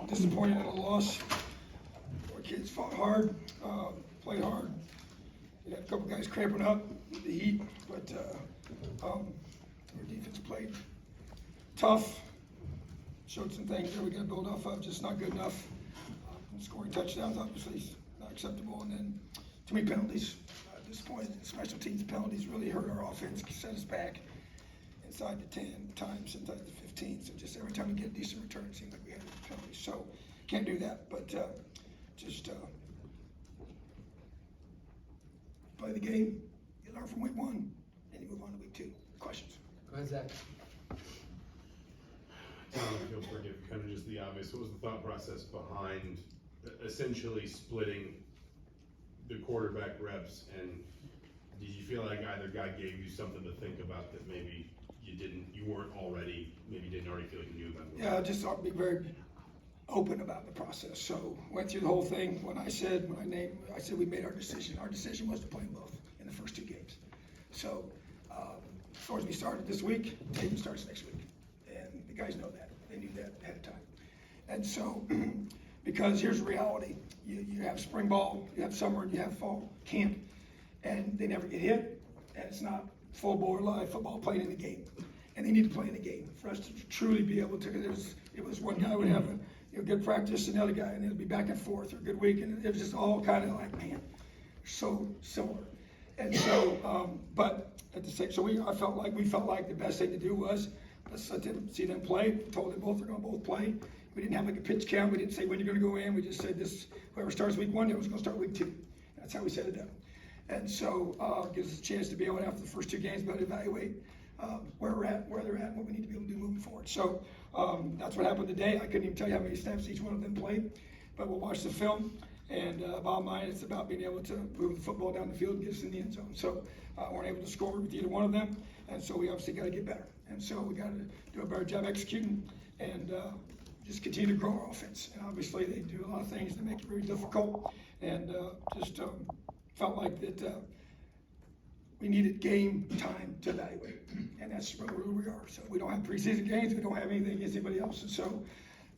disappointed in a loss. Our kids fought hard, played hard. We had a couple guys cramping up with the heat, but our defense played tough. Showed some things that we got to build off of, just not good enough. Scoring touchdowns, obviously, not acceptable. And then too many penalties. Disappointed. Special teams penalties really hurt our offense, set us back inside the 10 times, sometimes the 15. So just every time we get a decent return, it seems like we had penalties. So can't do that, but just play the game, you learn from week 1, and you move on to week 2. Questions? Go ahead, Zach. Feel forgive kind of just the obvious. What was the thought process behind essentially splitting the quarterback reps, and did you feel like either guy gave you something to think about that maybe you weren't already, maybe didn't already feel like you knew about? Yeah, just I'll be very open about the process. So went through the whole thing. When I said we made our decision. Our decision was to play them both in the first 2 games. So as far as we started this week, Dayton starts next week, and the guys know that. They knew that ahead of time. And so, because here's the reality: you have spring ball, you have summer, and you have fall camp, and they never get hit, and it's not full bore live football playing in the game, and they need to play in the game for us to truly be able to. It was one guy would have a good practice, and the other guy, and it'll be back and forth, or a good week, and it was just all kind of like, man, so similar. And so, but at the same, so we felt like the best thing to do was let's let them see them play. Told them both are going to both play. We didn't have like a pitch count. We didn't say when you're going to go in. We just said this: whoever starts week 1, it was going to start week 2. That's how we set it up. And so gives us a chance to be able to, after the first 2 games, be able to evaluate where we're at, where they're at, and what we need to be able to do moving forward. So that's what happened today. I couldn't even tell you how many snaps each one of them played, but we'll watch the film. And bottom line, it's about being able to move the football down the field and get us in the end zone. So weren't able to score with either one of them, and so we obviously got to get better. And so we got to do a better job executing and just continue to grow our offense. And obviously they do a lot of things that make it very difficult, and just felt like that we needed game time to evaluate, and that's where we are. So we don't have preseason games, we don't have anything against anybody else, and so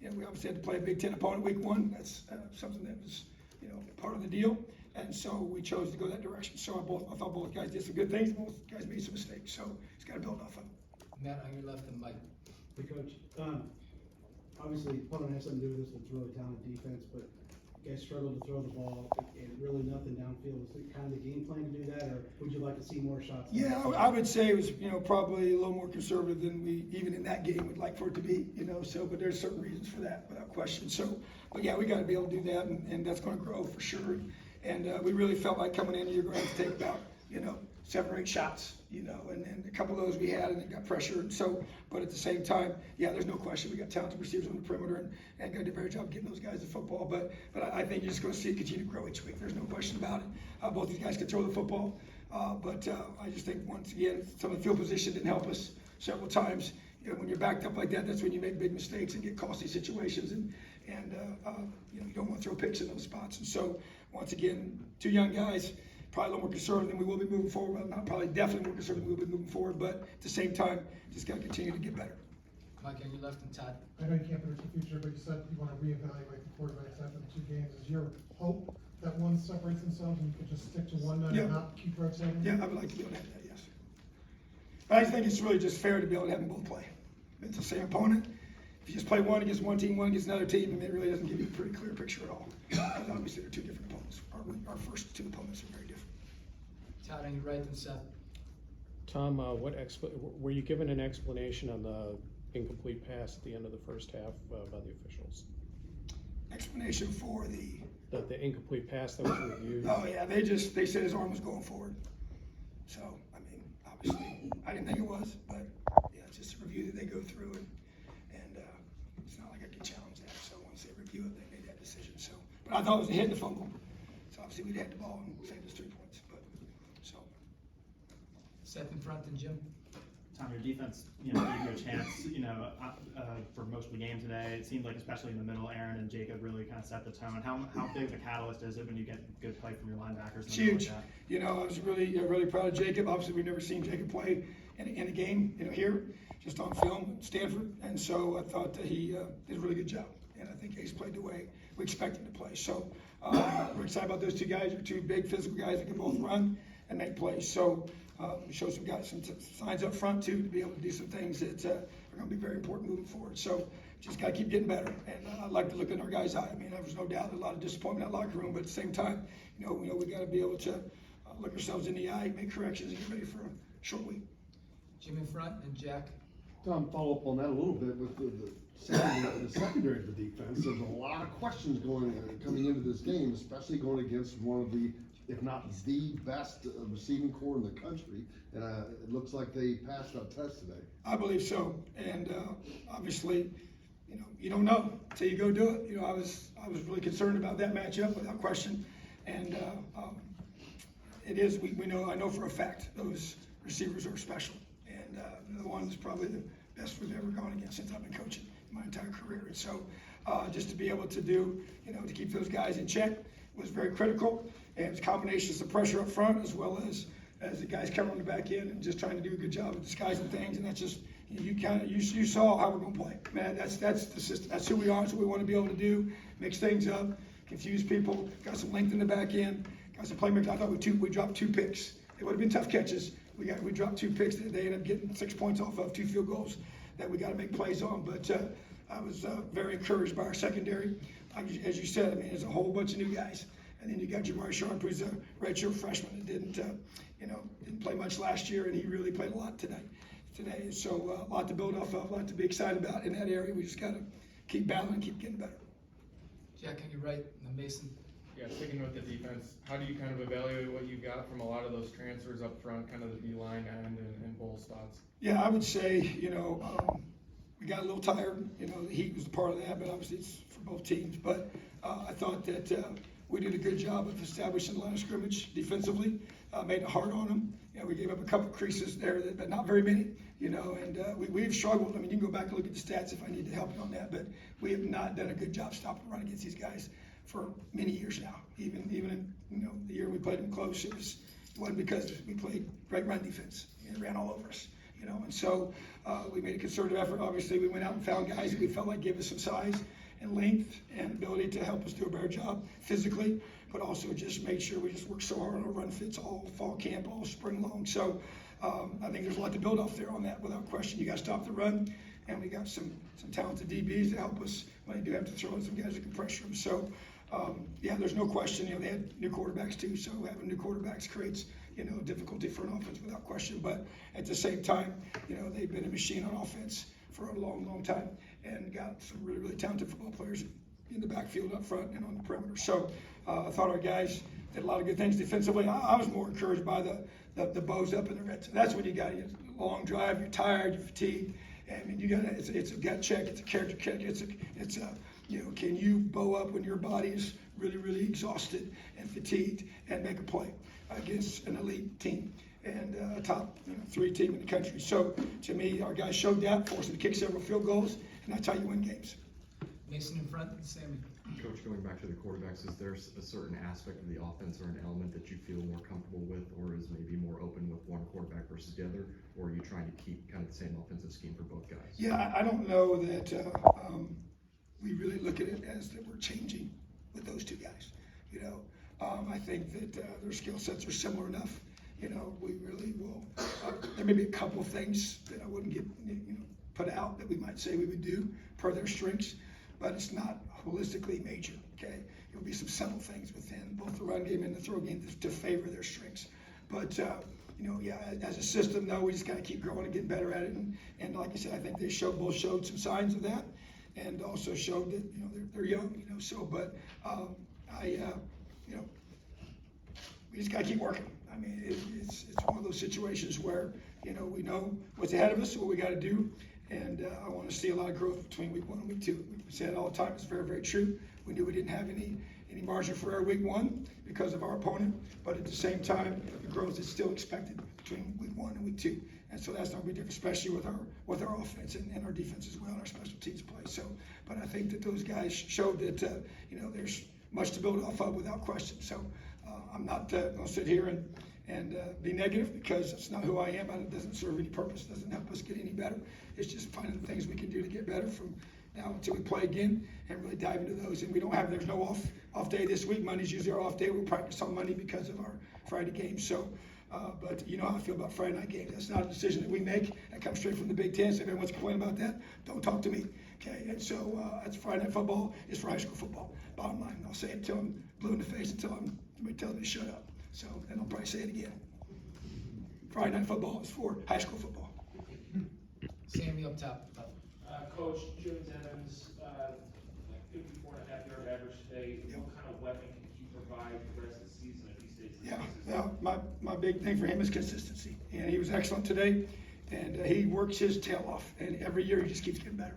we obviously had to play a Big Ten opponent week 1. That's something that was part of the deal, and so we chose to go that direction. So I thought both guys did some good things, both guys made some mistakes, so it's got to build off of it. Matt, on your left, and Mike. Hey, Coach. Obviously, opponent has something to do with this. It's really talented defense, but you guys struggled to throw the ball and really nothing downfield. Was it kind of the game plan to do that, or would you like to see more shots? Yeah, I would say it was probably a little more conservative than we even in that game would like for it to be. So but there's certain reasons for that without question. So, but yeah, we got to be able to do that, and that's going to grow for sure. And we really felt like coming in, you're going to have to take about 7 or 8 shots, and a couple of those we had, and it got pressure. And so, but at the same time, yeah, there's no question we got talented receivers on the perimeter, and got to do a better job getting those guys the football. But I think you're just going to see it continue to grow each week. There's no question about it. Both these guys can throw the football, but I just think once again, some of the field position didn't help us several times. When you're backed up like that, that's when you make big mistakes and get costly situations, and you don't want to throw picks in those spots. And so, once again, 2 young guys. Probably a little more conservative than we will be moving forward. Well, not probably, definitely more conservative than we'll be moving forward. But at the same time, just got to continue to get better. Mike, on your left, and Todd. I know you can't predict the future, but you said you want to reevaluate the quarterbacks after the 2 games. Is your hope that one separates themselves and you could just stick to one and not keep rotating? Yeah, I would like to be able to have that, yes. But I think it's really just fair to be able to have them both play. It's the same opponent. If you just play one against one team, one against another team, and it really doesn't give you a pretty clear picture at all. Because obviously they're 2 different opponents. Our first 2 opponents are very different. Todd, on your right, and Seth. Tom, were you given an explanation on the incomplete pass at the end of the first half by the officials? Explanation for the incomplete pass that was reviewed? Oh yeah, they said his arm was going forward. So I mean, obviously, I didn't think it was, but yeah, it's just a review that they go through, and it's not like I can challenge that. So once they review it, they made that decision. So, but I thought it was a hit and a fumble. So obviously we'd had the ball and saved us 3 points. Seth in front, and Jim. Tom, your defense, gave you a chance, for most of the game today. It seemed like, especially in the middle, Aaron and Jacob really kind of set the tone. How big of a catalyst is it when you get good play from your linebackers? It's huge. I was really proud of Jacob. Obviously, we've never seen Jacob play in a game, here, just on film at Stanford. And so I thought that he did a really good job. And I think think he's played the way we expect him to play. So we're excited about those two guys. They're two big physical guys that can both run and make plays. So we showed some guys some signs up front too to be able to do some things that are going to be very important moving forward. So just got to keep getting better. And I like to look in our guys' eye. I mean, there was no doubt a lot of disappointment in that locker room, but at the same time, we got to be able to look ourselves in the eye, make corrections, and get ready for a short week. Jim in front and Jack. Tom, follow up on that a little bit with the secondary of the defense. There's a lot of questions coming into this game, especially going against one of the, if not the best receiving core in the country. And it looks like they passed that test today. I believe so. And obviously, you don't know until you go do it. I was really concerned about that matchup without question. And it is, I know for a fact those receivers are special. And the one is probably the best we've ever gone against since I've been coaching my entire career. And so just to be able to do, to keep those guys in check was very critical. And it's combinations of pressure up front as well as the guys coming on the back end and just trying to do a good job of disguising things. And that's just, you saw how we're going to play. Man, that's the system. That's who we are. That's what we want to be able to do. Mix things up, confuse people. Got some length in the back end. Got some playmakers. I thought we dropped 2 picks. It would have been tough catches. We dropped 2 picks that they ended up getting 6 points off of, 2 field goals that we got to make plays on. But I was very encouraged by our secondary. As you said, I mean, there's a whole bunch of new guys. And then you got Jamari Sharp, who's a redshirt freshman that didn't play much last year, and he really played a lot today. So a lot to build off of, a lot to be excited about in that area. We just got to keep battling, keep getting better. Jack on your right and then Mason. Yeah, sticking with the defense, how do you kind of evaluate what you got from a lot of those transfers up front, kind of the D-line end and bowl spots? Yeah, I would say, we got a little tired. The heat was a part of that, but obviously it's for both teams. But I thought that we did a good job of establishing the line of scrimmage defensively, made it hard on them. We gave up a couple creases there, but not very many, and we've struggled. I mean, you can go back and look at the stats if I need to help you on that, but we have not done a good job stopping the run against these guys for many years now. Even in, the year we played them close, it wasn't because we played great run defense. It ran all over us, and so we made a concerted effort. Obviously, we went out and found guys that we felt like gave us some size and length and ability to help us do a better job physically, but also just made sure we just worked so hard on our run fits all fall camp, all spring long. So I think there's a lot to build off there on that without question. You got to stop the run, and we got some talented DBs to help us when you do have to throw in some guys that can pressure them. So there's no question. They had new quarterbacks too, so having new quarterbacks creates difficulty for an offense without question. But at the same time, they've been a machine on offense for a long, long time, and got some really, really talented football players in the backfield up front and on the perimeter. So I thought our guys did a lot of good things defensively. I was more encouraged by the bows up in the red zone. That's when you got a long drive, you're tired, you're fatigued. I mean, it's a gut check, it's a character check, it's a can you bow up when your body is really, really exhausted and fatigued and make a play against an elite team and a top 3 team in the country. So to me, our guys showed that, forced them to kick several field goals, and that's how you win games. Mason in front and Sammy. Coach, going back to the quarterbacks, is there a certain aspect of the offense or an element that you feel more comfortable with, or is maybe more open with one quarterback versus the other, or are you trying to keep kind of the same offensive scheme for both guys? Yeah, I don't know that we really look at it as that we're changing with those two guys. I think that their skill sets are similar enough. We really will. There may be a couple of things that I wouldn't get put out that we might say we would do per their strengths, but it's not holistically major. Okay, there'll be some subtle things within both the run game and the throw game to favor their strengths. But as a system, though, we just got to keep growing and getting better at it. And like I said, I think they both showed some signs of that, and also showed that they're young. We just got to keep working. I mean, it's one of those situations where we know what's ahead of us, what we got to do, and I want to see a lot of growth between week 1 and week 2. We say it all the time. It's very, very true. We knew we didn't have any margin for error week 1 because of our opponent, but at the same time, the growth is still expected between week 1 and week 2, and so that's not going to be different, especially with our offense and our defense as well, and our special teams play. So, but I think that those guys showed that there's much to build off of without question. So I'm not going to sit here and be negative, because it's not who I am, and it doesn't serve any purpose, doesn't help us get any better. It's just finding the things we can do to get better from now until we play again and really dive into those. And we don't have, there's no off day this week. Monday's usually our off day. We'll practice on Monday because of our Friday games. So, but you know how I feel about Friday night games. That's not a decision that we make. That comes straight from the Big Ten. So if everyone's complaining about that, don't talk to me. Okay, and so that's Friday night football. It's for high school football. Bottom line, I'll say it till I'm blue in the face until somebody tells me to shut up. So, and I'll probably say it again. Friday night football is for high school football. Sammy up top. Coach, Jones Evans, like 54.5 yard average today. Yep. What kind of weapon can he provide for the rest of the season if he stays Yeah, consistent? my big thing for him is consistency, and he was excellent today, and he works his tail off, and every year he just keeps getting better.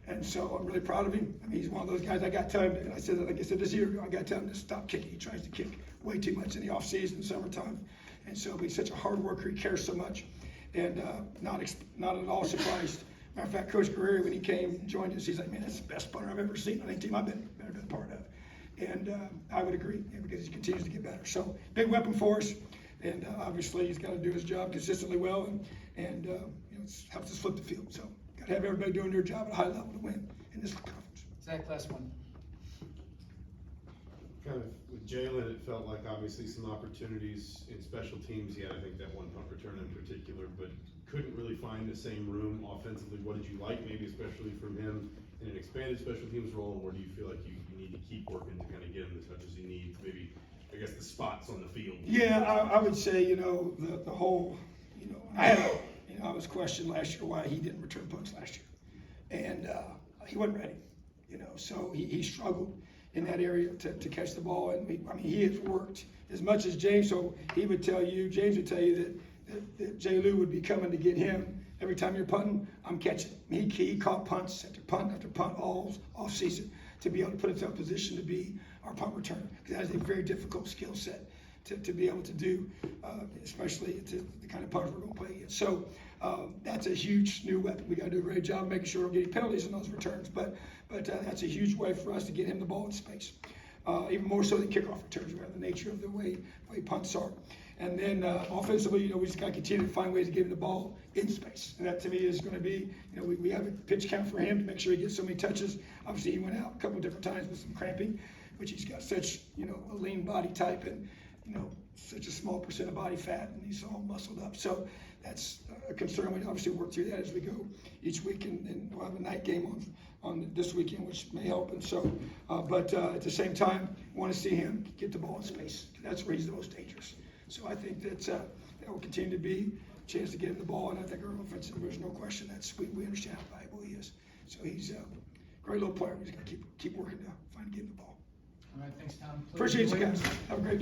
And so I'm really proud of him. I mean, he's one of those guys. I got to tell him, and I said this year ago, I got to tell him to stop kicking. He tries to kick way too much in the off season, summertime, and so he's such a hard worker. He cares so much, and not at all surprised. Matter of fact, Coach Guerrero, when he came and joined us, he's like, man, that's the best punter I've ever seen on any team I've been a part of. And I would agree, because he continues to get better. So big weapon for us, and obviously he's got to do his job consistently well, and you know, it helps us flip the field. So got to have everybody doing their job at a high level to win in this conference. Zach, last one. Kind of with Jalen, it felt like obviously some opportunities in special teams. He had, I think, that one punt return in particular, but couldn't really find the same room offensively. What did you like, maybe especially from him in an expanded special teams role, and where do you feel like you need to keep working to kind of get him the touches he needs? Maybe, I guess, the spots on the field. Yeah, I would say, you know, the whole, you know, I was questioned last year why he didn't return punts last year, and he wasn't ready, you know, so he struggled in that area to catch the ball, and he has worked as much as James. So James would tell you that Jay Lou would be coming to get him every time you're punting. I'm catching. He caught punts after punt all off season to be able to put himself in position to be our punt returner, because that is a very difficult skill set to be able to do, especially to the kind of punters we're going to play against. So that's a huge new weapon. We got to do a great job making sure we're getting penalties in those returns, but that's a huge way for us to get him the ball in space. Even more so than kickoff returns, around the nature of the way punts are. And then offensively, you know, we just got to continue to find ways to get him the ball in space. And that to me is going to be, you know, we have a pitch count for him to make sure he gets so many touches. Obviously, he went out a couple of different times with some cramping, which he's got such, you know, a lean body type and, you know, such a small percent of body fat, and he's all muscled up. So that's a concern. We obviously work through that as we go each week, and we'll have a night game on this weekend, which may help. And so, but at the same time, want to see him get the ball in space. That's where he's the most dangerous. So I think that will continue to be a chance to get him the ball, and I think our offense, there's no question we understand how valuable he is. So he's a great little player. We just got to keep working to find and get him the ball. All right, thanks, Tom. Appreciate you guys. Have a great day.